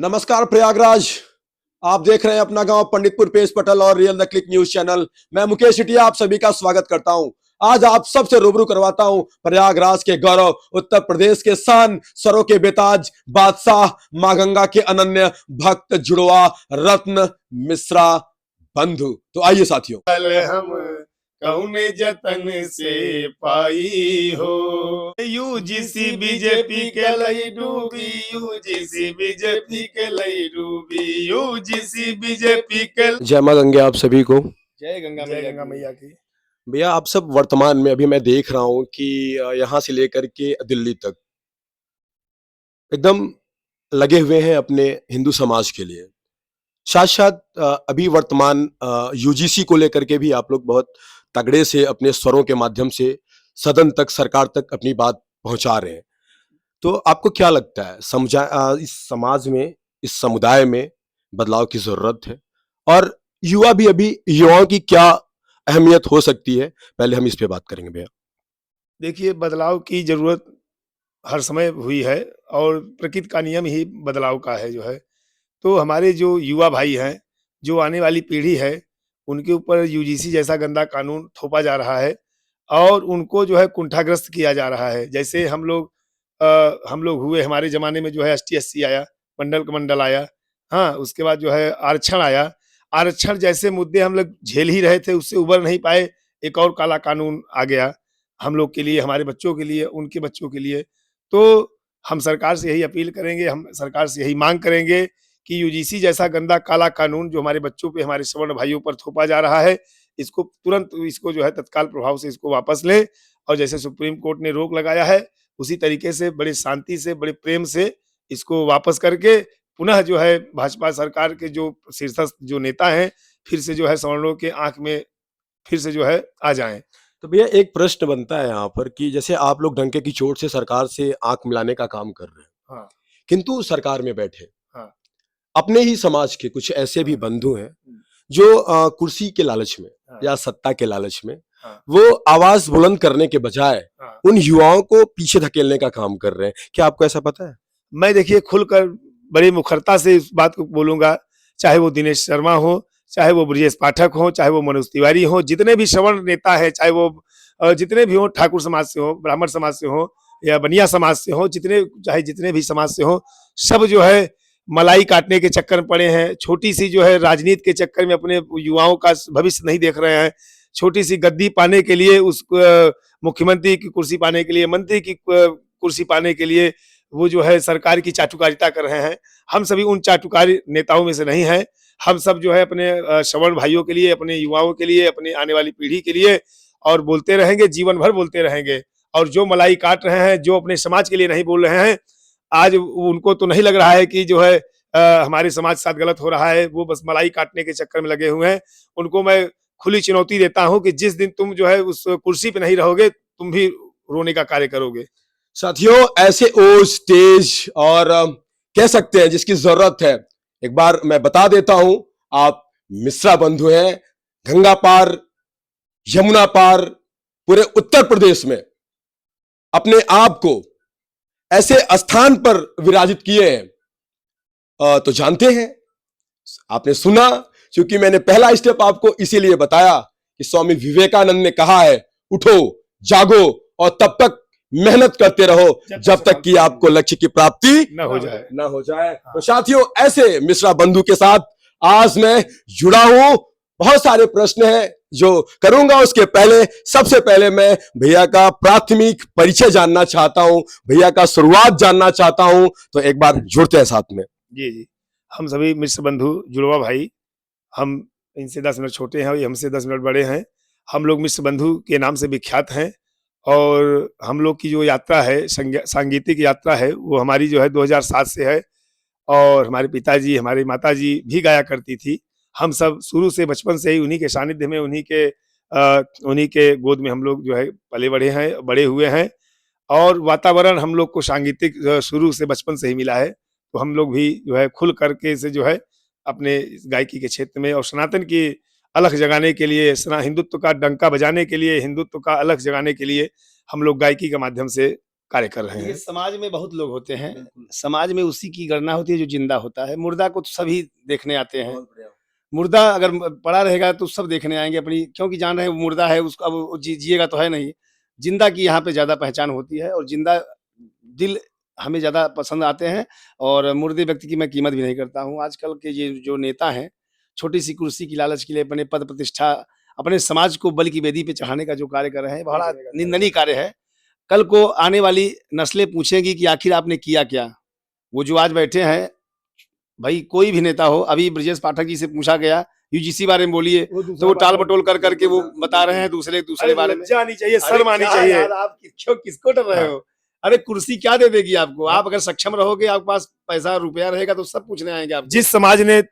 नमस्कार प्रयागराज। आप देख रहे हैं अपना गांव पंडितपुर पेश पटल और real the click news channel. मैं मुकेश इटिया आप सभी का स्वागत करता हूं। आज आप सबसे रूबरू करवाता हूं प्रयागराज के गौरव, उत्तर प्रदेश के शान, स्वरों के बेताज बादशाह, मां गंगा के अनन्य भक्त, जुड़वा रत्न मिश्रा बंधु। तो आइए साथियों। हम कौने जतन से पाई हो, यूजीसी बीजेपी के लई डूबी, यूजीसी बीजेपी के लई डूबी, यूजीसी बीजेपी के। जय मां गंगा आप सभी को। जय गंगा मैया की। भैया आप सब वर्तमान में अभी मैं देख रहा हूं कि यहां से लेकर के दिल्ली तक एकदम लगे हुए हैं अपने हिंदू समाज के लिए। साथ साथ अभी वर्तमान यूजीसी को लेकर के भी आप लोग बहुत तगड़े से अपने स्वरों के माध्यम से सदन तक, सरकार तक अपनी बात पहुंचा रहे हैं। तो आपको क्या लगता है इस समाज में, इस समुदाय में बदलाव की जरूरत है? और युवा भी, अभी युवाओं की क्या अहमियत हो सकती है? पहले हम इस पे बात करेंगे भैया। देखिए, बदलाव की जरूरत हर समय हुई है और प्रकृति का नियम ही बदलाव का है जो है। तो हमारे जो युवा भाई हैं, जो आने वाली पीढ़ी है, उनके ऊपर यूजीसी जैसा गंदा कानून थोपा जा रहा है और उनको जो है कुंठाग्रस्त किया जा रहा है। जैसे हम लोग हुए, हमारे ज़माने में जो है एसटी-एससी आया, मंडल कमंडल आया, हाँ, उसके बाद जो है आरक्षण आया। आरक्षण जैसे मुद्दे हम लोग झेल ही रहे थे, उससे उबर नहीं पाए, एक और काला कानून आ गया हम लोग के लिए, हमारे बच्चों के लिए, उनके बच्चों के लिए। तो हम सरकार से यही अपील करेंगे, हम सरकार से यही माँग करेंगे कि यूजीसी जैसा गंदा काला कानून जो हमारे बच्चों पे, हमारे सवर्ण भाइयों पर थोपा जा रहा है, इसको तुरंत, इसको जो है तत्काल प्रभाव से इसको वापस लें और जैसे सुप्रीम कोर्ट ने रोक लगाया है, उसी तरीके से बड़े शांति से, बड़े प्रेम से इसको वापस करके पुनः जो है भाजपा सरकार के जो शीर्षस्थ जो नेता हैं, फिर से जो है सवर्णों के आँख में फिर से जो है आ जाएँ। तो भैया एक प्रश्न बनता है यहाँ पर कि जैसे आप लोग डंके की चोट से सरकार से आंख मिलाने का काम कर रहे हैं, हाँ, किंतु सरकार में बैठे हाँ, अपने ही समाज के कुछ ऐसे भी हाँ, बंधु हैं हुँ, जो कुर्सी के लालच में हाँ, या सत्ता के लालच में हाँ, वो आवाज बुलंद करने के बजाय हाँ। उन युवाओं को पीछे धकेलने का काम कर रहे हैं। क्या आपको ऐसा पता है? मैं देखिए खुलकर बड़ी मुखरता से इस बात को बोलूँगा, चाहे वो दिनेश शर्मा हो, चाहे वो ब्रजेश पाठक हों, चाहे वो मनोज तिवारी हों, जितने भी सवर्ण नेता हैं, चाहे वो जितने भी हों, ठाकुर समाज से हों, ब्राह्मण समाज से हों या बनिया समाज से हों, चाहे जितने भी समाज से हों, सब जो है मलाई काटने के चक्कर में पड़े हैं। छोटी-सी जो है राजनीति के चक्कर में अपने युवाओं का भविष्य नहीं देख रहे हैं। छोटी-सी गद्दी पाने के लिए, मुख्यमंत्री की कुर्सी पाने के लिए, मंत्री की कुर्सी पाने के लिए वो जो है सरकार की चाटुकारिता कर रहे हैं। हम सभी उन चाटुकारी नेताओं में से नहीं हैं। हम सब जो है अपने सवर्ण भाइयों के लिए, अपने युवाओं के लिए, अपने आने वाली पीढ़ी के लिए और बोलते रहेंगे, जीवन भर बोलते रहेंगे। और जो मलाई काट रहे हैं, जो अपने समाज के लिए नहीं बोल रहे हैं, आज उनको तो नहीं लग रहा है कि जो है हमारे समाज के साथ गलत हो रहा है, वो बस मलाई काटने के चक्कर में लगे हुए हैं। उनको मैं खुली चुनौती देता हूँ कि जिस दिन तुम जो है उस कुर्सी पे नहीं रहोगे, तुम भी रोने का कार्य करोगे। साथियों, ऐसे ओज, तेज और कह सकते हैं जिसकी जरूरत है, एक बार मैं बता देता हूं, आप मिश्रा बंधु हैं। गंगा पार, यमुना पार, पूरे उत्तर प्रदेश में अपने आप को ऐसे स्थान पर विराजित किए हैं। तो जानते हैं, आपने सुना, क्योंकि मैंने पहला स्टेप आपको इसीलिए बताया कि स्वामी विवेकानंद ने कहा है, उठो, जागो और तब तक मेहनत करते रहो जब तक कि आपको लक्ष्य की प्राप्ति न हो जाए। तो साथियों, ऐसे मिश्रा बंधु के साथ आज मैं जुड़ा हूं। बहुत सारे प्रश्न हैं जो करूंगा, उसके पहले सबसे पहले मैं भैया का प्राथमिक परिचय जानना चाहता हूं, भैया का शुरुआत जानना चाहता हूं। तो एक बार जुड़ते हैं साथ में। जी, जी। हम सभी मिश्र बंधु, जुड़वा भाई, हम इनसे 10 मिनट छोटे हैं और ये हमसे 10 मिनट बड़े हैं। हम लोग मिश्र बंधु के नाम से विख्यात हैं और हम लोग की जो यात्रा है, सांगीतिक यात्रा है, वो हमारी जो है 2007 से है और हमारे पिताजी, हमारी माताजी भी गाया करती थी। हम सब शुरू से बचपन से ही उन्हीं के सानिध्य में, उन्हीं के गोद में हम लोग जो है पले-बढ़े हैं, बड़े हुए हैं और वातावरण हम लोग को सांगीतिक शुरू से बचपन से ही मिला है। तो हम लोग भी जो है खुल करके से जो है अपने इस गायकी के क्षेत्र में और सनातन की अलख जगाने के लिए, हिंदुत्व का डंका बजाने के लिए, हिंदुत्व का अलख जगाने के लिए हम लोग गायकी के माध्यम से कार्य कर रहे देखिए हैं। समाज में बहुत लोग होते हैं, बिल्कुल। समाज में उसी की गणना होती है जो जिंदा होता है। मुर्दा को तो सभी देखने आते हैं। बहुत बढ़िया। मुर्दा अगर पड़ा रहेगा तो सब देखने आएंगे अपनी, क्योंकि जान रहे हैं वो मुर्दा है, उसको अब वो जिएगा तो है नहीं। जिंदा की यहाँ पे ज्यादा पहचान होती है और जिंदा दिल हमें ज्यादा पसंद आते हैं। और मुर्दे व्यक्ति की मैं कीमत भी नहीं करता हूँ। आजकल के ये जो नेता हैं, छोटी सी कुर्सी की लालच के लिए अपने पद प्रतिष्ठा, अपने समाज को बलि की बेदी पे चढ़ाने का जो कार्य कर रहे हैं, बड़ा निंदनीय कार्य है। कल को आने वाली नस्लें पूछेंगी कि आखिर आपने किया क्या? वो जो आज बैठे हैं, भाई कोई भी नेता हो, अभी ब्रजेश पाठक जी से पूछा गया यूजीसी बारे में बोलिए, तो वो टाल-मटोल कर करके वो बता रहे हैं दूसरे बारे में। लज्जा आनी चाहिए, अरे शर्म आनी क्या चाहिए। यार, आप क्यों किसको डर रहे हो? अरे कुर्सी क्या दे देगी आपको? आप अगर सक्षम रहोगे, आपके पास पैसा रुपया रहेगा तो सब पूछने आएंगे आपको। जिस समाज ने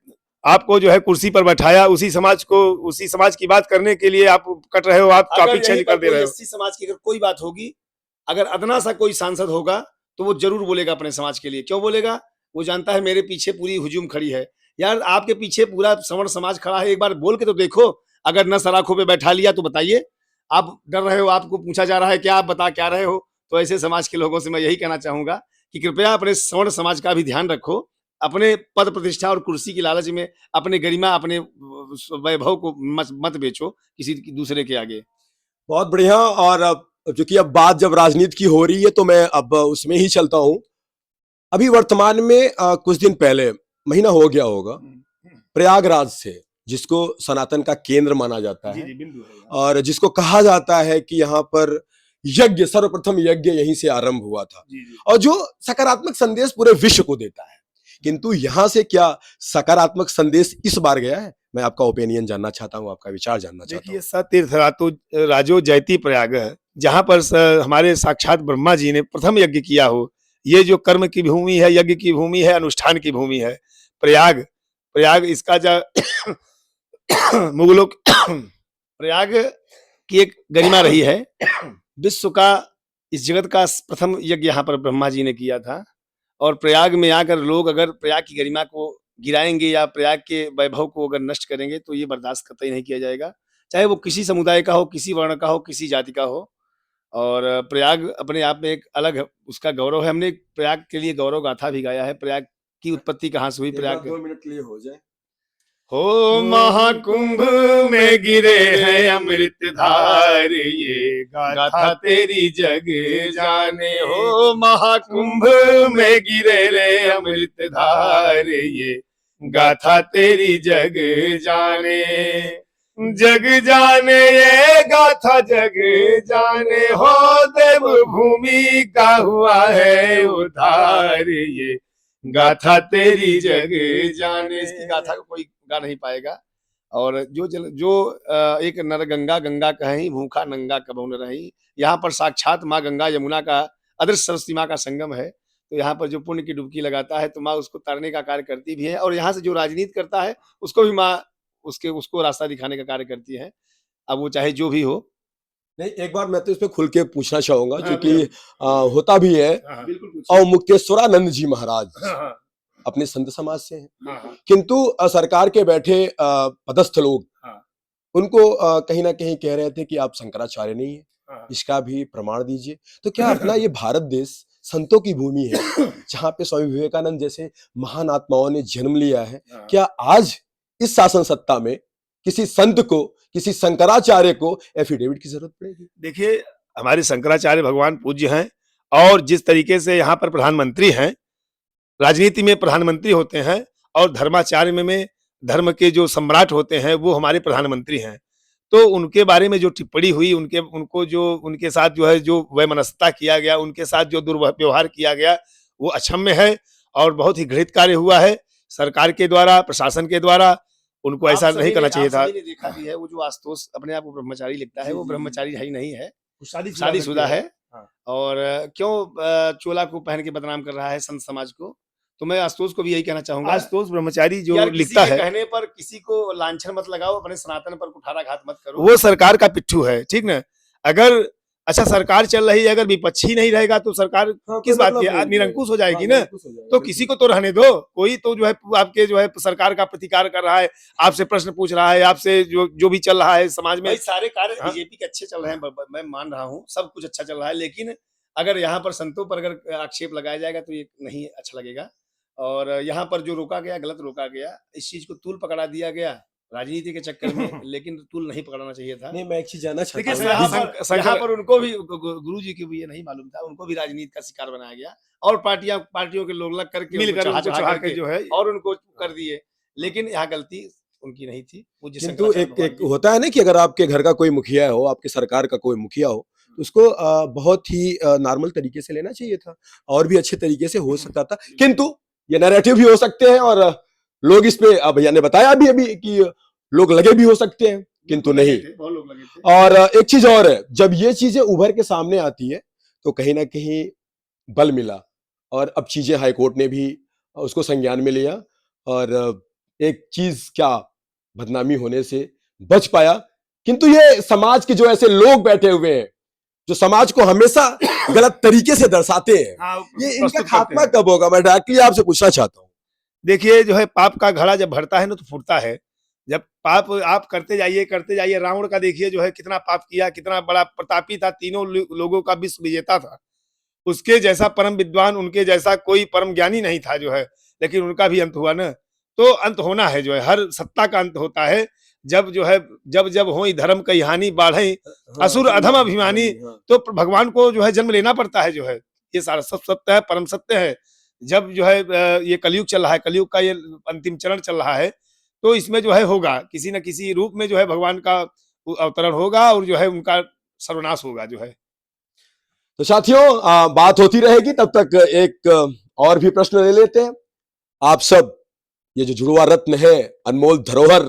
आपको जो है कुर्सी पर बैठाया, उसी समाज की बात करने के लिए आप कट रहे हो, आप अगर टॉपिक यहीं चेंज पर कर दे कोई रहे हो। एससी समाज की अगर कोई बात होगी, अगर अदना सा कोई सांसद होगा, तो वो जरूर बोलेगा अपने समाज के लिए। क्यों बोलेगा? वो जानता है मेरे पीछे पूरी हुजूम खड़ी है। यार आपके पीछे पूरा सवर्ण समाज खड़ा है, एक बार बोल के तो देखो। अगर न सलाखों पे बैठा लिया तो बताइए। आप डर रहे हो, आपको पूछा जा रहा है क्या आप बता क्या रहे हो? तो ऐसे समाज के लोगों से मैं यही कहना चाहूंगा कि कृपया अपने सवर्ण समाज का भी ध्यान रखो। अपने पद प्रतिष्ठा और कुर्सी की लालच में अपने गरिमा, अपने वैभव को मत बेचो किसी दूसरे के आगे। बहुत बढ़िया। और अब चूंकि अब बात जब राजनीति की हो रही है तो मैं अब उसमें ही चलता हूं। अभी वर्तमान में कुछ दिन पहले, महीना हो गया होगा, प्रयागराज से, जिसको सनातन का केंद्र माना जाता है और जिसको कहा जाता है कि यहाँ पर यज्ञ, सर्वप्रथम यज्ञ यहीं से आरंभ हुआ था और जो सकारात्मक संदेश पूरे विश्व को देता है। किंतु यहाँ से क्या सकारात्मक संदेश इस बार गया है? मैं आपका ओपिनियन जानना चाहता हूँ, आपका विचार जानना चाहता देखिए, हूँ। सतीर्थ राजो जयति प्रयाग है, जहाँ पर हमारे साक्षात ब्रह्मा जी ने प्रथम यज्ञ किया हो। ये जो कर्म की भूमि है, यज्ञ की भूमि है, अनुष्ठान की भूमि है प्रयाग। प्रयाग इसका मुगलों प्रयाग की एक गरिमा रही है। विश्व का, इस जगत का प्रथम यज्ञ यहाँ पर ब्रह्मा जी ने किया था। और प्रयाग में आकर लोग अगर प्रयाग की गरिमा को गिराएंगे या प्रयाग के वैभव को अगर नष्ट करेंगे तो ये बर्दाश्त कतई नहीं किया जाएगा, चाहे वो किसी समुदाय का हो, किसी वर्ण का हो, किसी जाति का हो। और प्रयाग अपने आप में एक अलग उसका गौरव है। हमने प्रयाग के लिए गौरव गाथा भी गाया है। प्रयाग की उत्पत्ति कहाँ से हुई? प्रयाग 2 मिनट के लिए हो जाए। हो महाकुंभ में गिरे हैं अमृत धार, ये गाथा तेरी जग जाने। हो महाकुंभ में गिरे रे अमृत धार, ये गाथा तेरी जग जाने। जग जाने ये गाथा जग जाने, हो देव भूमि का हुआ है उद्धार, ये गाथा तेरी जग जाने। इसकी गाथा को कोई गा नहीं पाएगा। और एक नर गंगा गंगा कहीं, भूखा नंगा कबहू न रही। यहाँ पर साक्षात माँ गंगा यमुना का, अदृश्य सरस्वती माँ का संगम है। तो यहाँ पर जो पुण्य की डुबकी लगाता है तो माँ उसको तरने का कार्य करती भी है। और यहाँ से जो राजनीति करता है उसको भी माँ उसको रास्ता दिखाने का कार्य करती है। अब वो चाहे जो भी हो। नहीं, एक बार मैं तो इस पे खुल के पूछना चाहूंगा, हाँ, क्योंकि होता भी है। बिल्कुल और मुक्तेश्वरानंद जी महाराज हाँ, अपने संत समाज से हैं, हाँ, किंतु सरकार के बैठे पदस्थ लोग हाँ, उनको कहीं ना कहीं कह रहे थे कि आप शंकराचार्य नहीं है, हाँ। इसका भी प्रमाण दीजिए। तो क्या अपना ये भारत देश संतों की भूमि है, जहाँ पे स्वामी विवेकानंद जैसे महान आत्माओं ने जन्म लिया है? हाँ। क्या आज इस शासन सत्ता में किसी संत को, किसी शंकराचार्य को एफिडेविट की जरूरत पड़ेगी? देखिए, हमारे शंकराचार्य भगवान पूज्य हैं और जिस तरीके से यहाँ पर प्रधानमंत्री हैं, राजनीति में प्रधानमंत्री होते हैं और धर्माचार्य में धर्म के जो सम्राट होते हैं वो हमारे प्रधानमंत्री हैं। तो उनके बारे में जो टिप्पणी हुई, उनके साथ जो है जो वैमनस्यता किया गया, उनके साथ जो दुर्व्यवहार किया गया, वो अक्षम्य है और बहुत ही घृणित कार्य हुआ है सरकार के द्वारा, प्रशासन के द्वारा। उनको ऐसा नहीं करना चाहिए था। आप सभी ने देखा भी है, वो जो आशुतोष अपने आप को ब्रह्मचारी लिखता है, वो ब्रह्मचारी है ही नहीं है, शादीशुदा शादीशुदा है। हाँ। और क्यों चोला को पहन के बदनाम कर रहा है संत समाज को? तो मैं आशुतोष को भी यही कहना चाहूंगा, आशुतोष ब्रह्मचारी जो यार लिखता किसी के है, कहने पर किसी को लांछन मत लगाओ, अपने सनातन पर कुठाराघात मत करो। वो सरकार का पिट्ठू है, ठीक ना? अगर अच्छा सरकार चल रही है, अगर विपक्षी नहीं रहेगा तो सरकार किस बात की निरंकुश हो जाएगी ना? तो किसी को तो रहने दो। कोई तो जो है आपके जो है सरकार का प्रतिकार कर रहा है, आपसे प्रश्न पूछ रहा है, आपसे जो भी चल रहा है समाज में। भाई सारे कार्य हाँ। बीजेपी के अच्छे चल रहे हैं, मैं मान रहा हूँ, सब कुछ अच्छा चल रहा है। लेकिन अगर यहाँ पर संतों पर अगर आक्षेप लगाया जाएगा तो ये नहीं अच्छा लगेगा। और यहाँ पर जो रोका गया, गलत रोका गया। इस चीज़ को तूल पकड़ा दिया गया राजनीति के चक्कर में, लेकिन तूल नहीं पकड़ना चाहिए था। नहीं, मैं एक चीज जानना चाहता देखिए हूँ। यहाँ पर उनको भी गुरु जी को भी ये नहीं मालूम था, उनको भी राजनीति का शिकार बनाया गया और पार्टियों के लोग लग करके मिलकर उनको उनको चढ़ा के जो है और उनको कर दिए। लेकिन यहाँ गलती उनकी नहीं थी। पूज्य किंतु शंकराचार्य एक भगवान एक की। होता है ना कि अगर आपके घर का कोई मुखिया हो, आपकी सरकार का कोई मुखिया हो, तो उसको बहुत ही नॉर्मल तरीके से लेना चाहिए था और भी अच्छे तरीके से हो सकता था। किंतु ये नैरेटिव भी हो सकते हैं और लोग इस पे भैया ने बताया भी अभी कि लोग लगे भी हो सकते हैं, किंतु नहीं। बहुत लोग लगे थे। और एक चीज और है, जब ये चीजें उभर के सामने आती है तो कहीं ना कहीं बल मिला और अब चीजें हाईकोर्ट ने भी उसको संज्ञान में लिया और एक चीज क्या बदनामी होने से बच पाया। किंतु ये समाज के जो ऐसे लोग बैठे हुए हैं जो समाज को हमेशा गलत तरीके से दर्शाते हैं, हाँ, ये इनका प्रस्तुत करते खात्मा हैं। कब होगा, मैं डायरेक्टली आपसे पूछना चाहता हूँ। देखिए जो है पाप का घड़ा जब भरता है ना तो फूटता है। जब पाप आप करते जाइए, रावण का देखिए जो है कितना पाप किया, कितना बड़ा प्रतापी था, तीनों लोगों का विश्व विजेता था। उसके जैसा परम विद्वान, उनके जैसा कोई परम ज्ञानी नहीं था जो है, लेकिन उनका भी अंत हुआ ना। तो अंत होना है जो है, हर सत्ता का अंत होता है। जब जो है जब होई धर्म कई हानि बाढ़ई असुर अधम अभिमानी, तो भगवान को जो है जन्म लेना पड़ता है जो है। ये सारा सब सत्य है, परम सत्य है। जब जो है ये कलयुग चल रहा है, कलयुग का ये अंतिम चरण चल रहा है, तो इसमें जो है होगा किसी न किसी रूप में जो है भगवान का अवतरण होगा और जो है उनका सर्वनाश होगा जो है। तो साथियों बात होती रहेगी, तब तक एक और भी प्रश्न ले लेते हैं। आप सब ये जो जुड़वा रत्न है, अनमोल धरोहर,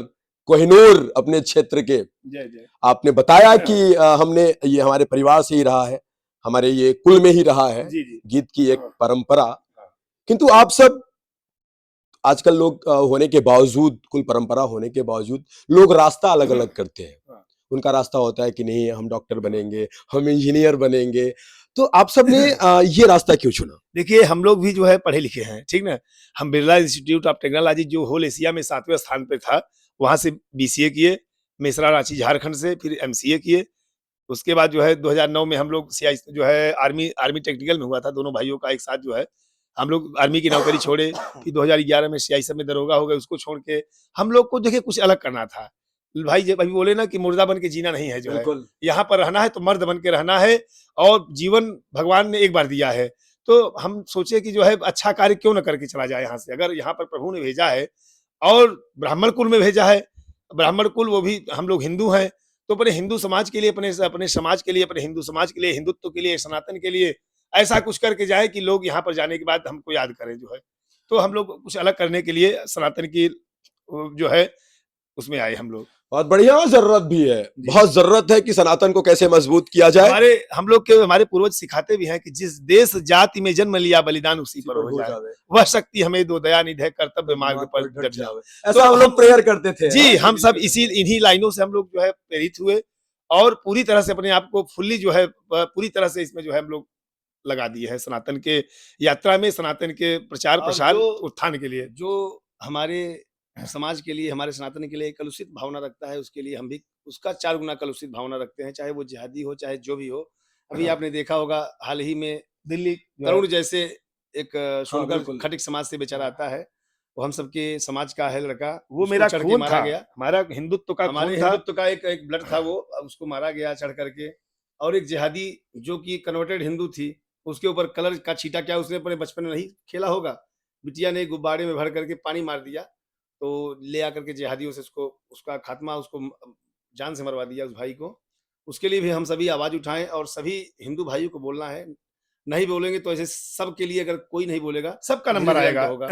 कोहिनूर अपने क्षेत्र के, जय जय। आपने बताया कि हमने ये हमारे परिवार से ही रहा है, हमारे ये कुल में ही रहा है जी जी। गीत की एक परंपरा। किंतु आप सब आजकल लोग होने के बावजूद, कुल परंपरा होने के बावजूद लोग रास्ता अलग अलग करते हैं। उनका रास्ता होता है कि नहीं हम डॉक्टर बनेंगे, हम इंजीनियर बनेंगे, तो आप सब ने ये रास्ता क्यों चुना? देखिए हम लोग भी जो है पढ़े लिखे हैं, ठीक ना। हम बिरला इंस्टीट्यूट ऑफ टेक्नोलॉजी जो होल एशिया में 7वें स्थान पे था, वहां से बीसीए किए, मिश्रा रांची झारखंड से, फिर एमसीए किए। उसके बाद जो है 2009 में हम लोग सीआई जो है आर्मी टेक्निकल में हुआ था, दोनों भाइयों का एक साथ जो है हम लोग आर्मी की नौकरी छोड़े। फिर 2011 में सीआईएसएफ में दरोगा हो गए, उसको छोड़ के हम लोग को देखिए कुछ अलग करना था। भाई जब अभी बोले ना कि मुर्दा बन के जीना नहीं है जो है, यहाँ पर रहना है तो मर्द बन के रहना है और जीवन भगवान ने एक बार दिया है। तो हम सोचे कि जो है अच्छा कार्य क्यों न करके चला जाए यहाँ से। अगर यहाँ पर प्रभु ने भेजा है और ब्राह्मण कुल में भेजा है, ब्राह्मण कुल वो भी हम लोग हिंदू हैं, तो अपने हिंदू समाज के लिए, अपने समाज के लिए, अपने हिंदू समाज के लिए, हिंदुत्व के लिए, सनातन के लिए ऐसा कुछ करके जाए कि लोग यहाँ पर जाने के बाद हमको याद करें जो है। तो हम लोग कुछ अलग करने के लिए सनातन की जो है उसमें आए हम लोग। बहुत बढ़िया, जरूरत भी है, बहुत जरूरत है कि सनातन को कैसे मजबूत किया जाए। हमारे पूर्वज सिखाते भी हैं कि जिस देश जाति में जन्म लिया बलिदान उसी पर हो जाए, वह शक्ति हमें दो दया निधे कर्तव्य मार्ग पर डट जाए। ऐसा हम लोग प्रेयर करते थे जी। हम सब इन्हीं लाइनों से हम लोग जो है प्रेरित हुए और पूरी तरह से अपने आप को फुल्ली जो है पूरी तरह से इसमें जो है हम लोग लगा दिए हैं सनातन के यात्रा में, सनातन के प्रचार प्रसार उत्थान के लिए। जो हमारे समाज के लिए, हमारे सनातन के लिए कलुषित भावना रखता है, उसके लिए हम भी उसका 4 गुना कलुषित भावना रखते हैं, चाहे वो जिहादी हो, चाहे जो भी हो। अभी आपने देखा होगा हाल ही में दिल्ली तरुण जैसे एक सुनकर खटिक समाज से बेचारा आता है, वो हम सबके समाज का है लड़का, वो मेरा खून मारा था, गया। हमारा हिंदुत्व का हमारे हिंदुत्व का एक ब्लड था, वो उसको मारा गया चढ़ करके। और एक जिहादी जो कि कन्वर्टेड हिंदू थी, उसके ऊपर कलर का छींटा क्या उसने अपने बचपन में नहीं खेला होगा, बिटिया ने गुब्बारे में भर करके पानी मार दिया, तो ले आकर के जिहादियों से उसका खात्मा, उसको जान से मरवा दिया उस भाई को। उसके लिए भी हम सभी आवाज उठाएं और सभी हिंदू भाइयों को बोलना है। नहीं बोलेंगे तो ऐसे सबके लिए, अगर कोई नहीं बोलेगा सबका नंबर आएगा होगा।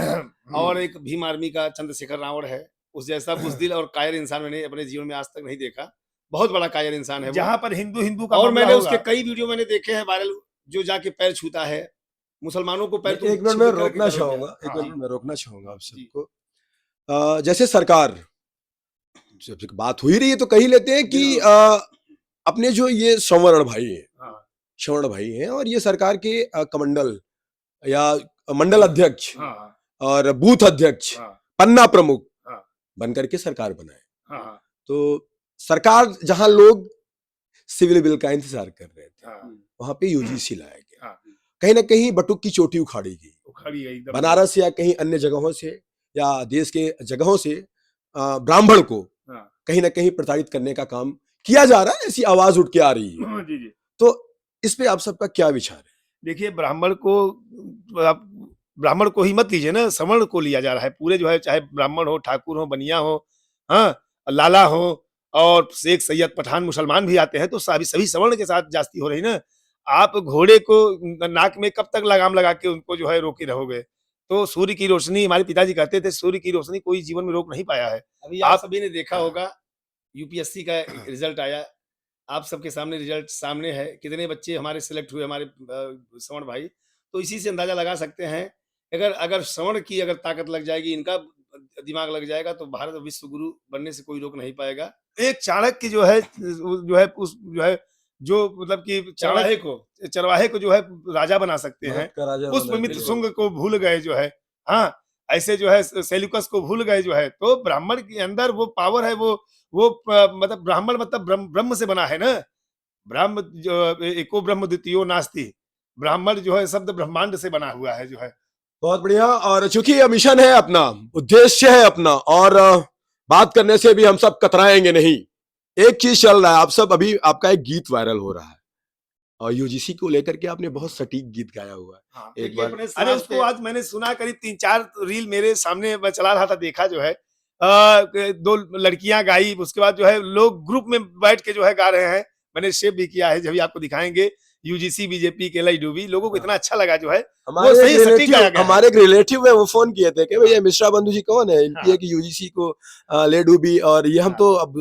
और एक भीम आर्मी का चंद्रशेखर रावण है, उस जैसा बुजदिल और कायर इंसान मैंने अपने जीवन में आज तक नहीं देखा। बहुत बड़ा कायर इंसान है जहां पर हिंदू का। और मैंने उसके कई वीडियो मैंने देखे हैं वायरल, जो जाके पैर छूता है मुसलमानों को। पैर एक मिनट में रोकना चाहूंगा, एक मिनट में रोकना चाहूंगा आप सबको। जैसे सरकार, जब बात हुई रही है तो कही लेते हैं कि अपने जो ये सवर्ण भाई हैं, सवर्ण भाई हैं, और ये सरकार के कमंडल या मंडल अध्यक्ष और बूथ अध्यक्ष, पन्ना प्रमुख बनकर के सरकार बनाए। तो सरकार जहां लोग सिविल बिल का इंतजार कर रहे थे, वहां पे यूजीसी लाया गया। कहीं ना कहीं बटुक की चोटी उखाड़ी गई, उखाड़ी गई एकदम। बनारस या कहीं अन्य जगहों से या देश के जगहों से ब्राह्मण को हाँ। कहीं ना कहीं प्रताड़ित करने का काम किया जा रहा है, ऐसी आवाज उठ के आ रही है। जी जी। तो इस पे आप सबका क्या विचार है? देखिए आप ब्राह्मण को ही मत लीजिए ना, सवर्ण को लिया जा रहा है पूरे, जो है चाहे ब्राह्मण हो, ठाकुर हो, बनिया हो, हाँ, लाला हो, और शेख, सैयद, पठान, मुसलमान भी आते हैं, तो सभी सभी सवर्ण के साथ जास्ती हो रही ना। आप घोड़े को नाक में कब तक लगाम लगा के उनको जो है रोके रहोगे? तो सूर्य की रोशनी, हमारे पिताजी कहते थे, सूर्य की रोशनी कोई जीवन में रोक नहीं पाया है। अभी आप आप सभी ने देखा होगा, यूपीएससी का रिजल्ट आया, आप सबके सामने रिजल्ट सामने है, कितने बच्चे हमारे सिलेक्ट हुए, हमारे श्रवण भाई। तो इसी से अंदाजा लगा सकते हैं, अगर अगर श्रवण की अगर ताकत लग जाएगी, इनका दिमाग लग जाएगा, तो भारत विश्व गुरु बनने से कोई रोक नहीं पाएगा। एक चाणक्य जो है, जो है उस जो है, जो मतलब कि चरवाहे चरवाहे को जो है राजा बना सकते हैं। भारत का राजा पुष्पमित्र बिल्कुल। शुंग को भूल गए जो है, हाँ, ऐसे जो है सेल्यूकस को भूल गए जो है। तो ब्राह्मण के अंदर वो पावर है, मतलब ब्राह्मण मतलब ब्रह्म से बना है ना। ब्रह्म जो एको ब्रह्म द्वितीयो नास्ति, ब्राह्मण जो है शब्द ब्रह्मांड से बना हुआ है जो है। बहुत बढ़िया। और चूंकि यह मिशन है अपना, उद्देश्य है अपना, और बात करने से भी हम सब कतराएंगे नहीं। एक चीज चल रहा है, आप सब अभी आपका एक गीत वायरल हो रहा है और यूजीसी को लेकर के आपने बहुत सटीक गीत गाया हुआ है। हाँ, एक देखिए बार अपने अरे समाज उसको पे आज मैंने सुना, करीब 3-4 रील मेरे सामने मैं चला रहा था, देखा जो है। 2 लड़कियां गाई, उसके बाद जो है लोग ग्रुप में बैठ के जो है गा रहे हैं। मैंने शेव भी किया है, जब भी आपको दिखाएंगे। यूजीसी बीजेपी के लाई डूबी, लोगों को इतना अच्छा लगा जो है। वो सही सटीक गाया गया है। हमारे एक रिलेटिव है, वो फोन किए थे कि भैया मिश्रा बंधु जी कौन है, इनकी हाँ। एक यूजीसी को ले डूबी, और ये हम हाँ। तो अब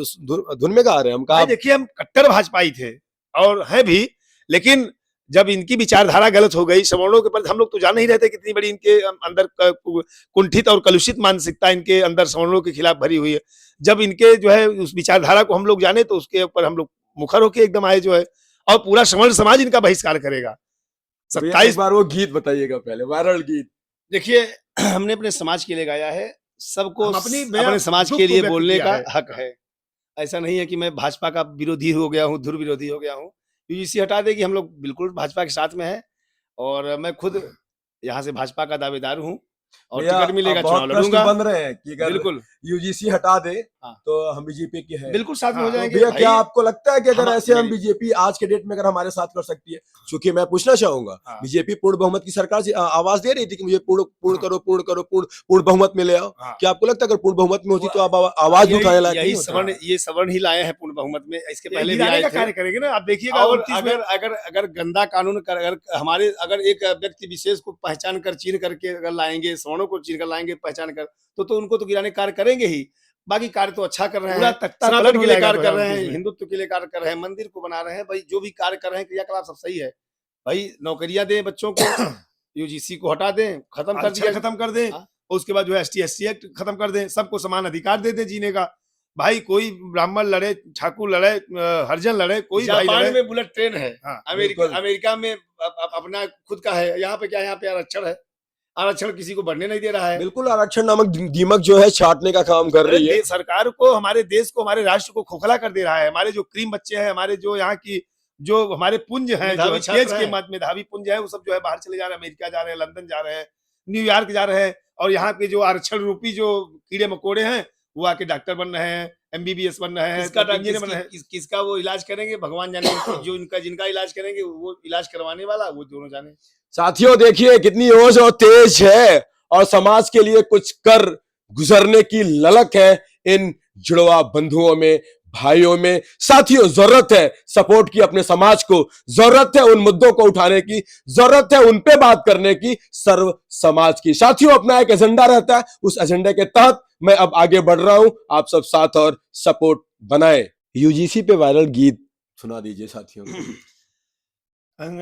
धुन में गा रहे हैं। हम कहा भाई देखिए, हम कट्टर भाजपाई थे और हैं भी, लेकिन जब इनकी विचारधारा गलत हो गई, सवर्णों के प्रति हम लोग तो जान नहीं रहे थे कितनी बड़ी इनके अंदर कुंठित और कलुषित मानसिकता इनके अंदर सवर्णों के खिलाफ भरी हुई है। जब इनके जो है उस विचारधारा को हम लोग जाने, तो उसके ऊपर हम लोग मुखर होके एकदम आए जो है, और पूरा सवर्ण समाज इनका बहिष्कार करेगा। भैया, 27 एक बार वो गीत बताइएगा, पहले वायरल गीत। देखिए हमने अपने समाज के लिए गाया है, सबको हम अपनी अपने समाज दुख के को लिए व्यक्त बोलने किया का है। हक है। ऐसा नहीं है कि मैं भाजपा का विरोधी हो गया हूँ, ध्रुव विरोधी हो गया हूँ। यूजीसी हटा देगी, हम लोग बिल्कुल भाजपा के साथ में हैं, और मैं खुद यहाँ से भाजपा का दावेदार हूँ, और भैया, टिकट मिलेगा, अब बहुत चुनाव प्रश्न लड़ूंगा। बन रहे हैं कि अगर बिल्कुल, यूजीसी हटा दे हाँ। तो हम बीजेपी के हैं। बिल्कुल साथ में हो हाँ, तो जाएंगे भैया, भाई। क्या आपको लगता है कि अगर हम ऐसे हम मेरी- बीजेपी आज के डेट में अगर हमारे साथ कर सकती है? क्योंकि मैं पूछना चाहूंगा, हाँ। बीजेपी पूर्ण बहुमत की सरकार से आवाज दे रही थी कि मुझे पूर्ण पूर्ण हाँ। करो, पूर्ण करो, पूर्ण बहुमत में ले आओ। हाँ। क्या आपको लगता है अगर पूर्ण बहुमत में होती वो- तो आप आवाज भी उठाने लायक नहीं यही होते? सवर्ण, ये सवर्ण ही लाए हैं पूर्ण बहुमत में, इसके ये पहले भी गिराने आए का थे। कार्य करेंगे ना, आप देखिएगा। और 29 में अगर अगर अगर गंदा कानून कर, अगर एक व्यक्ति विशेष को पहचान कर, चिन्ह करके अगर लाएंगे, सवर्णों को चिन्ह कर लाएंगे, पहचान कर, तो उनको तो गिराने का कार्य करेंगे ही। बाकी कार्य तो अच्छा कर रहे पूरा हैं, तख्ता सनातन पलट के हो लिए जाएगा कार्य कर रहे 2029 हैं, में। हिंदुत्व के लिए कार्य कर रहे हैं, मंदिर को बना रहे हैं। भाई जो भी कार्य कर रहे हैं, क्रियाकलाप सब सही है। भाई नौकरियां दें बच्चों को, यूजीसी को हटा दें, खत्म कर आरक्षण दिया। खत्म कर दें, हाँ। और उसके बाद जो है एसटी एससी एक्ट खत्म कर दें, सबको समान अधिकार दे दें जीने का। भाई कोई ब्राह्मण लड़े, ठाकुर लड़े, हरिजन लड़े, कोई भाई जापान लड़े। में बुलेट ट्रेन है, हाँ, बिल्कुल। अमेरिका में अपना खुद का है। यहाँ पे क्या है, यहाँ पे आरक्षण है, आरक्षण किसी को बढ़ने नहीं दे रहा है। बिल्कुल, आरक्षण नामक दीमक जो है छाटने का काम कर अरे रही है। सरकार को, हमारे देश को, हमारे राष्ट्र को खोखला कर दे रहा है। हमारे जो क्रीम बच्चे हैं, हमारे जो यहाँ की जो हमारे पुंज हैं, जो मेधावी छात्र तेज के हैं। मेधावी पुंज है, वो सब जो है बाहर चले जा रहे हैं, अमेरिका जा रहे हैं, लंदन जा रहे हैं, न्यूयॉर्क जा रहे हैं। और यहाँ के जो आरक्षण रूपी जो कीड़े मकोड़े हैं, वो आके डॉक्टर बन रहे हैं, एमबीबीएस बन रहे हैं, इंजीनियर बन रहे हैं। किसका वो इलाज करेंगे, भगवान जाने। जो जिनका इलाज करेंगे, वो इलाज करवाने वाला वो दोनों जाने। साथियों, देखिए कितनी होश और तेज है, और समाज के लिए कुछ कर गुजरने की ललक है इन जुड़वा बंधुओं में, भाइयों में। साथियों, जरूरत है सपोर्ट की अपने समाज को, जरूरत है उन मुद्दों को उठाने की, जरूरत है उन पे बात करने की, सर्व समाज की। साथियों, अपना एक एजेंडा रहता है, उस एजेंडे के तहत मैं अब आगे बढ़ रहा हूं। आप सब साथ और सपोर्ट बनाएं। यूजीसी पे वायरल गीत सुना दीजिए साथियों।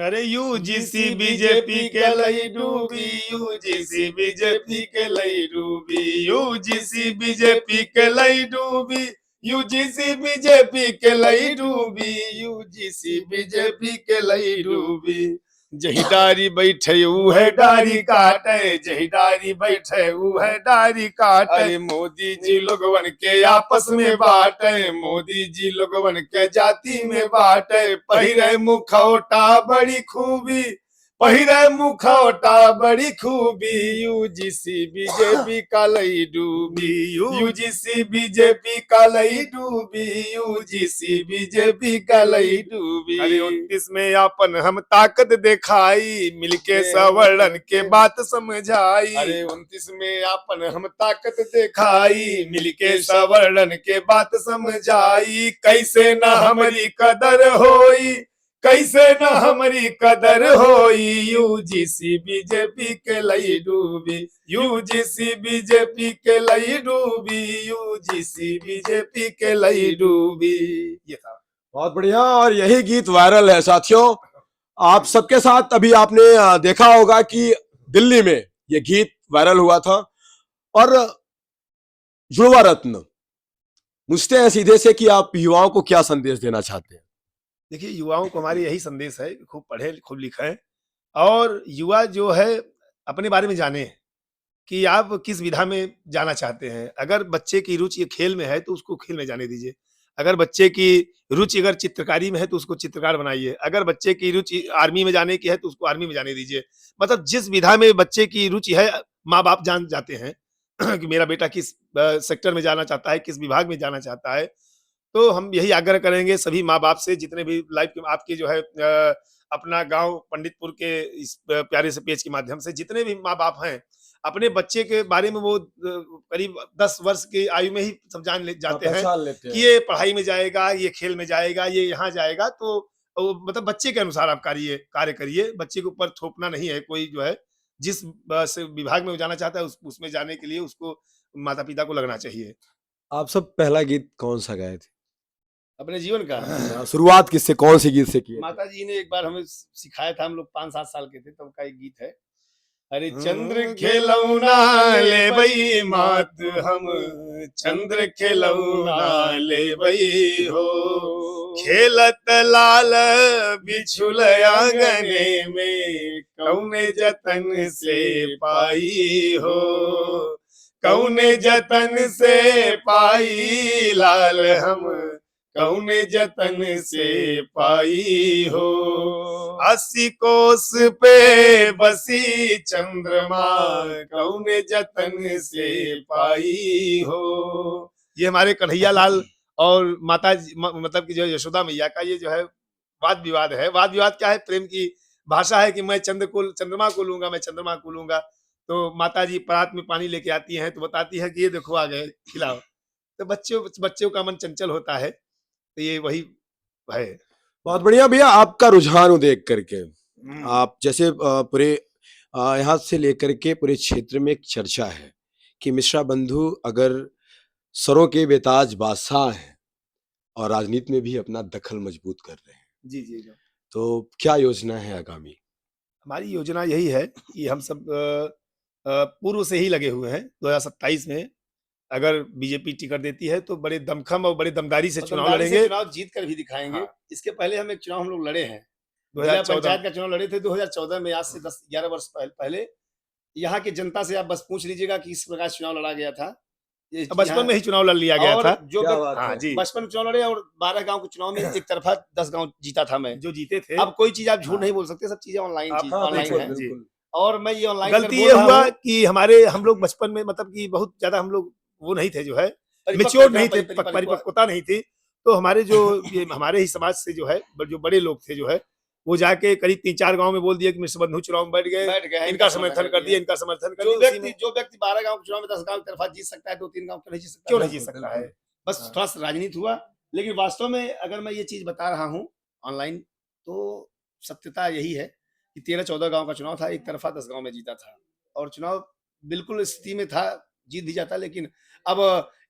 अरे यूजीसी बीजेपी के लई डूबी, यूजीसी बीजेपी के लई डूबी, यूजीसी बीजेपी के लई डूबी, यूजीसी बीजेपी के लई डूबी, यूजीसी बीजेपी के लई डूबी। जही डारी बैठे ऊ है डारी काटे, जही डारी बैठे ऊ है डारी काटे। अरे मोदी जी लोगवन के आपस में बाटे, मोदी जी लोगवन के जाति में बाटे। पहिरे मुखौटा बड़ी खूबी, पहिरे मुखौटा बड़ी खूबी, यूजीसी बीजेपी का लई डूबी, यूजीसी बीजेपी का लई डूबी, यूजीसी बीजेपी का लई डूबी। अरे 29 में अपन हम ताकत दिखाई, मिलके सवर्णन के बात समझाई। अरे 29 में अपन हम ताकत दिखाई, मिलके सवर्णन के बात समझाई। कैसे न हमारी कदर होई, कैसे न हमारी कदर होई, यूजीसी बीजेपी के लई डूबी, यूजीसी बीजेपी के लई डूबी, यूजीसी बीजेपी के लई डूबी। ये था। बहुत बढ़िया। और यही गीत वायरल है साथियों। आप सबके साथ अभी आपने देखा होगा कि दिल्ली में ये गीत वायरल हुआ था। और युवा रत्न, पूछते हैं सीधे से कि आप युवाओं को क्या संदेश देना चाहते हैं? देखिए, युवाओं को हमारी यही संदेश है, खूब पढ़े खूब लिखें, और युवा जो है अपने बारे में जाने कि आप किस विधा में जाना चाहते हैं। अगर बच्चे की रुचि खेल में है तो उसको खेल में जाने दीजिए। अगर बच्चे की रुचि अगर चित्रकारी में है तो उसको चित्रकार बनाइए। अगर बच्चे की रुचि आर्मी में जाने की है तो उसको आर्मी में जाने दीजिए। मतलब जिस विधा में बच्चे की रुचि है, माँ-बाप जान जाते हैं कि मेरा बेटा किस सेक्टर में जाना चाहता है, किस विभाग में जाना चाहता है। तो हम यही आग्रह करेंगे सभी माँ-बाप से, जितने भी लाइव के आपके जो है अपना गाँव पंडितपुर के इस प्यारे से पेज के माध्यम से जितने भी माँ-बाप हैं, अपने बच्चे के बारे में वो करीब 10 वर्ष की आयु में ही सब जान ले जाते हैं पहचान लेते कि हैं। ये पढ़ाई में जाएगा, ये खेल में जाएगा, ये यहाँ जाएगा। तो मतलब बच्चे के अनुसार आप कार्य करिए। बच्चे के ऊपर थोपना नहीं है कोई जो है, जिस से विभाग में वो जाना चाहता है उसमें जाने के लिए उसको माता-पिता को लगना चाहिए। आप सब पहला गीत कौन सा गाए थे? अपने जीवन का शुरुआत किससे, कौन सी गीत से की? माता जी ने एक बार हमें सिखाया था, हम लोग 5-7 साल के थे तब का एक गीत है। अरे चंद्र खिलौना ले बई मात हम, चंद्र खिलौना ले बई हो, खेलत लाल बिछुल आंगने में, कौने जतन से पाई हो, कौने जतन से पाई लाल हम, कौने जतन से पाई हो। 80 कोस पे बसी चंद्रमा, कौने जतन से पाई हो। ये हमारे कन्हैया लाल और माता मतलब कि जो यशोदा मैया का ये जो है वाद विवाद है। वाद विवाद क्या है? प्रेम की भाषा है कि मैं चंद्रमा को लूंगा, मैं चंद्रमा को लूंगा। तो माता जी परात में पानी लेके आती हैं तो बताती है कि ये देखो आ गए, खिलाओ। तो बच्चों का मन चंचल होता है। तो ये वही है। बहुत बढ़िया भैया, आपका रुझान देख करके आप जैसे पूरे यहाँ से लेकर के पूरे क्षेत्र में एक चर्चा है कि मिश्रा बंधु अगर सरों के बेताज बादशाह हैं और राजनीति में भी अपना दखल मजबूत कर रहे हैं, जी, जी, जी। तो क्या योजना है आगामी? हमारी योजना यही है कि हम सब पूर्व से ही लगे हुए हैं। 2027 में अगर बीजेपी टिकट देती है तो बड़े दमखम और बड़े दमदारी से चुनाव लड़ेंगे। चुनाव जीत कर भी दिखाएंगे। हाँ। इसके पहले हम एक चुनाव हम लोग लड़े हैं। 2014 पंचायत का चुनाव लड़े थे 2014 में, आज से 10-11 वर्ष पहले। यहाँ की जनता से आप बस पूछ लीजिएगा कि इस प्रकार चुनाव लड़ा गया था। बचपन में ही चुनाव लड़ लिया गया था। जो क्या बात हाँ है? जी, बचपन में चुनाव लड़े और 12 गांव के चुनाव में एक तरफा 10 गांव जीता था मैं। जो जीते थे। अब कोई चीज आप झूठ हाँ। नहीं बोल सकते, सब चीजें ऑनलाइन आप- हाँ, ऑनलाइन बिल्कुल, है। बिल्कुल। और मैं ये ऑनलाइन गलती ये हुआ कि हम लोग बचपन में मतलब कि बहुत ज्यादा हम लोग वो नहीं थे जो है, मैच्योर नहीं थे, परिपक्वता नहीं थी। तो हमारे जो ये हमारे ही समाज से जो है जो बड़े लोग थे जो है, वो जाके करीब 3-4 गांव में बोल दिया कि मिश्र बंधु चुनाव में बैठ गए, इनका समर्थन कर दिया, इनका समर्थन कर दिया। जो व्यक्ति 12 गांव के चुनाव में 10 गांव की तरफा जीत सकता है, 2-3 गांव क्यों नहीं जीत सकता? क्यों नहीं जीत सकता है? बस हाँ। थोड़ा सा राजनीति हुआ। लेकिन वास्तव में अगर मैं ये चीज बता रहा हूँ ऑनलाइन, तो सत्यता यही है कि 13-14 गांव का चुनाव था, एक तरफा 10 गांव में जीता था और चुनाव बिल्कुल स्थिति में था, जीत भी जाता। लेकिन अब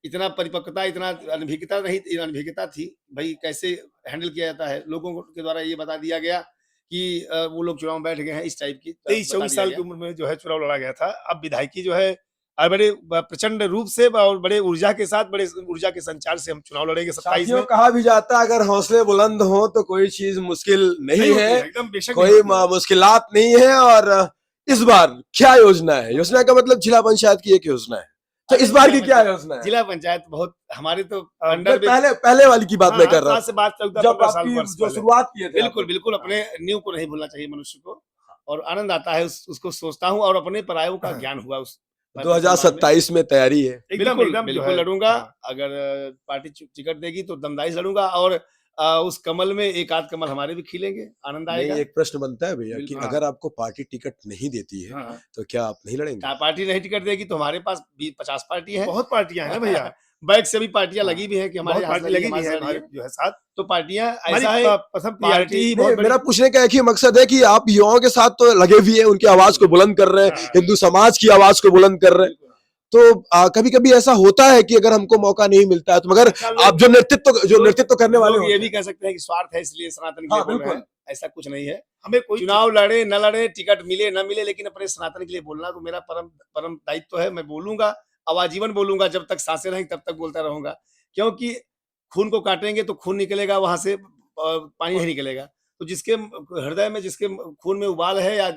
इतना परिपक्वता, इतना अनभिज्ञता थी भाई, कैसे हैंडल किया जाता है। लोगों के द्वारा ये बता दिया गया कि वो लोग चुनाव में बैठ गए हैं, इस टाइप की 23-24 साल की उम्र में जो है चुनाव लड़ा गया था। अब विधायकी जो है बड़े प्रचंड रूप से और बड़े ऊर्जा के साथ, बड़े ऊर्जा के संचार से हम चुनाव लड़ेंगे 27 में। कहा भी जाता है अगर हौसले बुलंद हो तो कोई चीज मुश्किल नहीं है, एकदम बेशक कोई मुश्किलात नहीं है। और इस बार क्या योजना है? योजना का मतलब जिला पंचायत की एक योजना है, तो इस बार की क्या योजना है? जिला पंचायत बहुत हमारे तो अंडर पहले वाली की बात मैं कर रहा हूँ, से बात चलता जब आपकी जो शुरुआत किए थे। बिल्कुल अपने न्यू को नहीं भूलना चाहिए मनुष्य को। और आनंद आता है, उसको सोचता हूँ और अपने परायों का ज्ञान हुआ उस सम्मान में। 2027 में तैयारी है। एकदम बिल्कुल, एकदम जो बिल्कुल है लड़ूँगा। हाँ। अगर पार्टी टिकट देगी तो दमदाई से लड़ूँगा और उस कमल में एक आध कमल हमारे भी खिलेंगे, आनंद नहीं, आएगा। एक प्रश्न बनता है भैया कि बिल्कुल। अगर आपको पार्टी टिकट नहीं देती है, हाँ, हाँ। तो क्या आप नहीं लड़ेंगे? पार्टी नहीं टिकट देगी तो हमारे पास 50 पार्टी है। बहुत पार्टियां हैं ना भैया। बैक से भी पार्टियां हाँ, लगी भी हैं कि हमारे बहुत यहाँ से पार्टी लड़िए, लगी भी हमारे से है हमारे लड़िए। जो है साथ। तो पार्टियां हमारी ऐसा है, पसंद पार्टी पार्टी बहुत नहीं, बड़ी। मेरा पूछने का एक ही मकसद है कि आप युवाओं के साथ तो लगे भी हैं, उनकी आवाज को बुलंद कर रहे हैं, हाँ, हिंदू समाज की आवाज को बुलंद कर रहे हैं। तो कभी कभी ऐसा होता है कि अगर हमको मौका नहीं मिलता है तो, मगर अच्छा, आप जो नेतृत्व करने वाले लोग ये होते भी हैं। कह सकते हैं कि स्वार्थ है इसलिए सनातन के हाँ, लिए बोल रहे बिल्कुल। हैं, ऐसा कुछ नहीं है। हमें कोई चुनाव लड़े न लड़े, टिकट मिले न मिले, लेकिन अपने सनातन के लिए बोलना तो मेरा परम परम दायित्व है। मैं बोलूंगा, अब आजीवन बोलूंगा, जब तक सांसें रहेंगी तब तक बोलता रहूंगा। क्योंकि खून को काटेंगे तो खून निकलेगा, वहां से पानी नहीं निकलेगा। तो जिसके हृदय में, जिसके खून में उबाल है या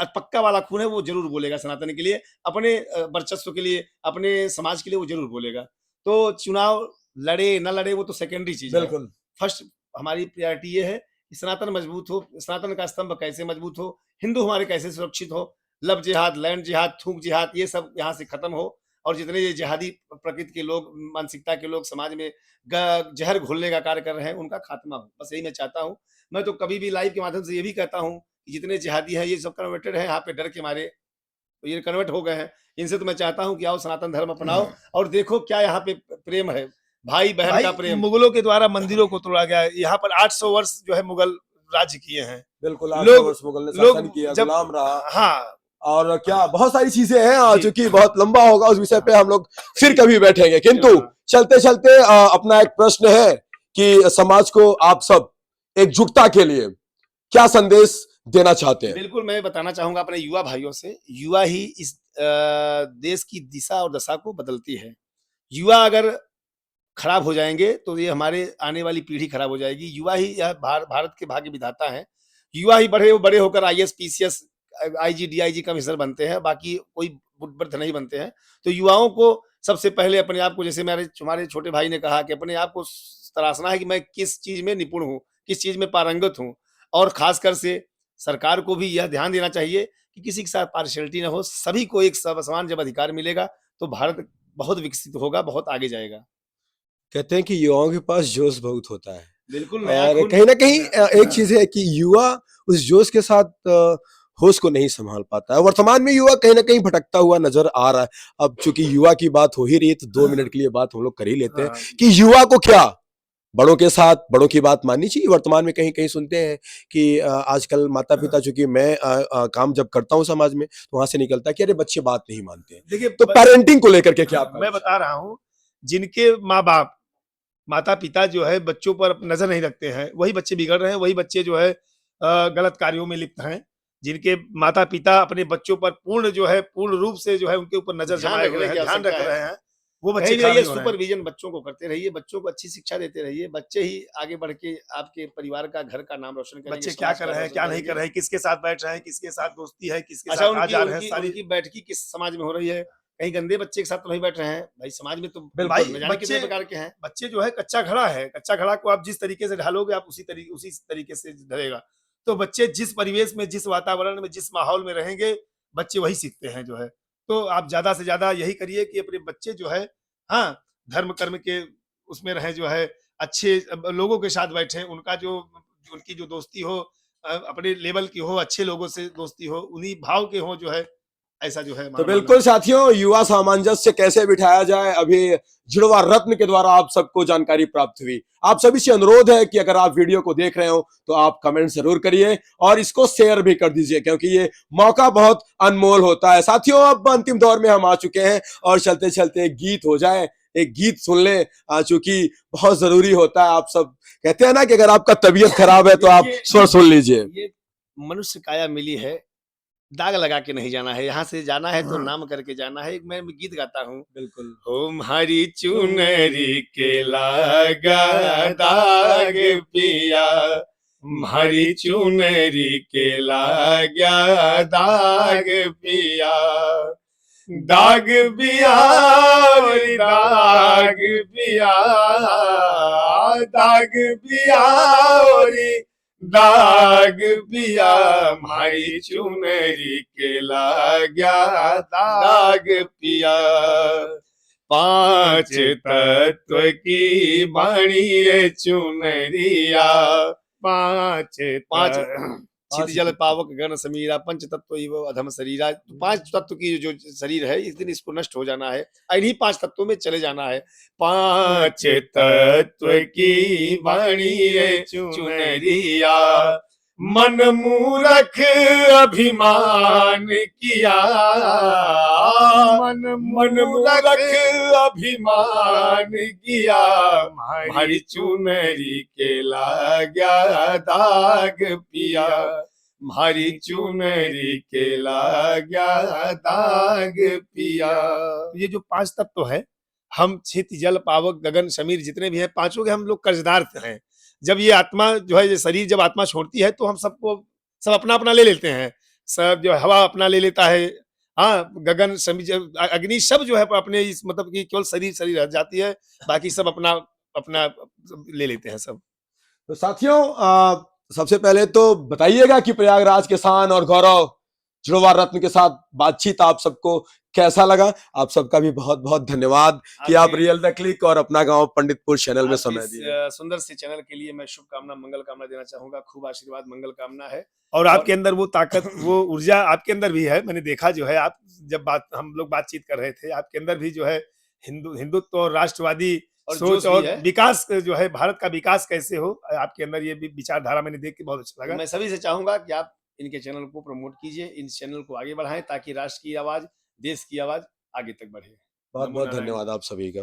पक्का वाला खून है, वो जरूर बोलेगा सनातन के लिए, अपने वर्चस्व के लिए, अपने समाज के लिए वो जरूर बोलेगा। तो चुनाव लड़े न लड़े वो तो सेकेंडरी चीज है। बिल्कुल। फर्स्ट हमारी प्रायोरिटी ये है कि सनातन मजबूत हो, सनातन का स्तंभ कैसे मजबूत हो, हिंदू हमारे कैसे सुरक्षित हो, लव जिहाद, लैंड जिहाद, थूक जिहाद, ये सब यहाँ से खत्म हो। और जितने ये जिहादी प्रकृति के लोग, मानसिकता के लोग समाज में जहर घोलने का कार्य कर रहे हैं, उनका खात्मा हो, बस यही मैं चाहता हूँ। मैं तो कभी भी लाइव के माध्यम से ये भी कहता हूँ कि जितने जिहादी हैं ये सब कन्वर्टेड हैं यहाँ पे डर के मारे, तो ये कन्वर्ट हो गए हैं। इनसे तो मैं चाहता हूँ कि आओ सनातन धर्म अपनाओ और देखो क्या यहाँ पे प्रेम है, भाई बहन भाई का प्रेम। मुगलों के द्वारा मंदिरों को तोड़ा गया। यहाँ पर 800 वर्ष जो है मुगल राज्य किए हैं। बिल्कुल, लोग 800 वर्ष मुगल ने लोग शासन किया, जब गुलाम रहा। हाँ और क्या बहुत सारी चीजें हैं, जी। चूंकि बहुत लंबा होगा उस विषय पे हम लोग फिर कभी बैठेंगे, किंतु हाँ। चलते चलते अपना एक प्रश्न है कि समाज को आप सब एकजुटता के लिए क्या संदेश देना चाहते हैं? बिल्कुल, मैं बताना चाहूँगा अपने युवा भाइयों से, युवा ही इस देश की दिशा और दशा को बदलती है। युवा अगर खराब हो जाएँगे, तो ये हमारे आने वाली पीढ़ी खराब हो जाएगी। युवा ही यह भारत के भाग्य विधाता हैं। युवा ही बड़े होकर IAS, PCS, IG, DIG commissioner बनते हैं, बाकी कोई बुद्ध नहीं बनते हैं। तो युवाओं को सबसे पहले अपने आप को, जैसे मेरे हमारे छोटे भाई ने कहा कि अपने आप को तराशना है कि मैं किस चीज़ में निपुण हूँ, किस चीज़ में पारंगत हूँ। और ख़ासकर से सरकार को भी यह ध्यान देना चाहिए कि किसी के साथ पार्शियलिटी ना हो, सभी को एक समान जब अधिकार मिलेगा, तो भारत बहुत विकसित होगा, बहुत आगे जाएगा। कहते हैं कि युवाओं के पास जोश बहुत होता है, बिल्कुल, नया और खून। कहीं ना कहीं एक चीज है कि युवा उस जोश के साथ होश को नहीं संभाल पाता है। वर्तमान में युवा कहीं ना कहीं भटकता हुआ नजर आ रहा है। अब चूंकि युवा की बात हो ही रही है तो 2 मिनट के लिए बात हम लोग कर ही लेते हैं हाँ। कि युवा को क्या बड़ों के साथ, बड़ों की बात माननी चाहिए। वर्तमान में कहीं कहीं सुनते हैं कि आजकल माता पिता, चूंकि मैं काम जब करता हूँ समाज में, तो वहां से निकलता है कि अरे बच्चे बात नहीं मानते हैं। देखिए तो पेरेंटिंग को लेकर के क्या आपका मैं विचार बता रहा हूँ, जिनके माँ बाप, माता पिता जो है बच्चों पर नजर नहीं रखते हैं, वही बच्चे बिगड़ रहे हैं, वही बच्चे जो है गलत कार्यों में लिप्त हैं। जिनके माता पिता अपने बच्चों पर पूर्ण रूप से जो है उनके ऊपर नजर ध्यान जमाए रखने हुए की हैं, ध्यान आवश्यकता रख है। रहे हैं, वो बच्चे कहीं भी खराब रहिए, नहीं हो रहे हैं। सुपरविजन बच्चों को करते रहिए, बच्चों को अच्छी शिक्षा देते रहिए, बच्चे ही आगे बढ़ के आपके परिवार का, घर का नाम रोशन करेंगे, बच्चे क्या समाज कर का रहे हैं, रोशन क्या नहीं करेंगे। कर रहे हैं, किसके साथ बैठ रहे हैं, किसके साथ दोस्ती है, किसके अच्छा, साथ आ उनकी जा रहे हैं, उनकी सारी उनकी बैठकी किस समाज में हो रही है? कहीं गंदे बच्चे के साथ तो नहीं बैठ रहे हैं? भाई समाज में तो भाई न जाने कितने प्रकार के हैं। बच्चे जो है कच्चा घड़ा है, कच्चा घड़ा को आप जिस तरीके से ढालोगे, आप उसी तरीके से ढलेगा। तो बच्चे जिस परिवेश में, जिस वातावरण में, जिस माहौल में रहेंगे, बच्चे वही सीखते हैं जो है। तो आप ज्यादा से ज्यादा यही करिए कि अपने बच्चे जो है, हाँ, धर्म कर्म के उसमें रहे, जो है अच्छे लोगों के साथ बैठे, उनकी जो दोस्ती हो अपने लेवल की हो, अच्छे लोगों से दोस्ती हो, उन्हीं भाव के हो, जो है ऐसा जो है तो हमारा मानना बिल्कुल है। साथियों, युवा सामंजस्य कैसे बिठाया जाए, अभी जुड़वा रत्न के द्वारा आप सबको जानकारी प्राप्त हुई। आप सभी से अनुरोध है कि अगर आप वीडियो को देख रहे हो तो आप कमेंट जरूर करिए और इसको शेयर भी कर दीजिए, क्योंकि ये मौका बहुत अनमोल होता है। साथियों, अब अंतिम दौर में हम आ चुके हैं और चलते चलते एक गीत हो जाए, एक गीत सुन ले, चूंकि बहुत जरूरी होता है। आप सब कहते हैं ना कि अगर आपका तबीयत खराब है तो आप स्वर सुन लीजिए। ये मनुष्य काया मिली है, दाग लगा के नहीं जाना है, यहाँ से जाना है तो नाम करके जाना है। एक मैं गीत गाता हूँ, बिल्कुल। हो हरी चुनरी के लागा दाग पिया, हरी चुनरी के लागा दाग पिया, दाग पिया ओरी दाग पिया, दाग पिया ओरी दाग पिया मारी चुनरी के लाग्या दाग पिया। पांच तत्व की बाणी रे चुनरिया, पांच चित जल पावक गण समीरा पंच तत्व इव अधम शरीरा। तो पांच तत्व की जो शरीर है इस दिन इसको नष्ट हो जाना है, इन्हीं पांच तत्वों में चले जाना है। पांच तत्व की बाणी रे चुनरिया, मन मूरख अभिमान किया, मन मूरख अभिमान किया, हमारी चुनरी के लाग्या दाग पिया, हमारी चुनरी के लाग्या दाग पिया। ये जो पांच तत्व है, हम छित जल पावक गगन समीर जितने भी हैं पांचों के हम लोग कर्जदार हैं। जब ये आत्मा जो है, ये शरीर जब आत्मा छोड़ती है तो हम सबको सब अपना अपना ले लेते हैं। सब जो हवा अपना ले लेता है, हाँ गगन अग्नि सब जो है अपने इस मतलब कि केवल शरीर रह जाती है, बाकी सब अपना अपना ले लेते हैं सब। तो साथियों सबसे पहले तो बताइएगा कि प्रयागराज किसान और गौरव जुड़वा रत्न के साथ बातचीत आप सबको कैसा लगा। आप सबका भी बहुत बहुत धन्यवाद कि आप रियल द क्लिक और अपना गांव पंडितपुर चैनल में समय दिए। सुंदर से चैनल के लिए मैं शुभकामना मंगल कामना देना चाहूंगा। खूब आशीर्वाद मंगल कामना है। और आपके अंदर वो ताकत, वो ऊर्जा आपके अंदर भी है। मैंने देखा जो है, आप जब हम लोग बातचीत कर रहे थे, आपके अंदर भी जो है हिंदुत्व और राष्ट्रवादी और सोच और विकास जो है, भारत का विकास कैसे हो, आपके अंदर ये भी विचारधारा मैंने देख के बहुत अच्छा लगा। मैं सभी से चाहूंगा कि आप इनके चैनल को प्रमोट कीजिए, इन चैनल को आगे बढ़ाएं ताकि राष्ट्र की आवाज, देश की आवाज आगे तक बढ़े। बहुत बहुत धन्यवाद आप सभी का।